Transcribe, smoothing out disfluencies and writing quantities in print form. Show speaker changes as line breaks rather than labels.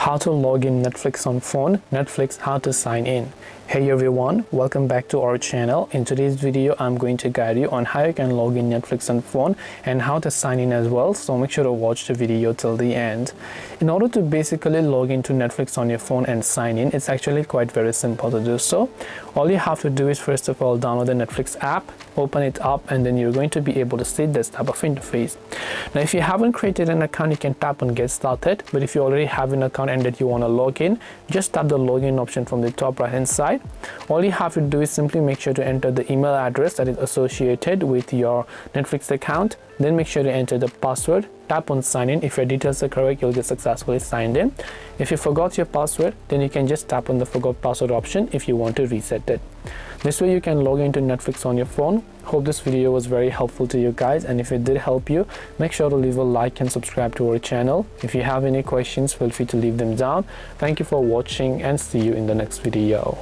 How to log in Netflix on phone, Netflix how to sign in. Hey everyone, welcome back to our channel. In today's video, I'm going to guide you on how you can log in Netflix on phone and how to sign in as well. So make sure to watch the video till the end. In order to basically log into Netflix on your phone and sign in, it's actually quite very simple to do so. All you have to do is first of all download the Netflix app, open it up, and then you're going to be able to see this type of interface. Now if you haven't created an account, you can tap on get started, but if you already have an account and that you want to log in, just tap the login option from the top right hand side. All you have to do is simply make sure to enter the email address that is associated with your Netflix account, then make sure to enter the password, tap on sign in. If your details are correct, you'll get successfully signed in. If you forgot your password, then you can just tap on the forgot password option if you want to reset it. This way you can log into Netflix on your phone. Hope this video was very helpful to you guys, and if it did help you, make sure to leave a like and subscribe to our channel. If you have any questions, feel free to leave them down. Thank you for watching and see you in the next video.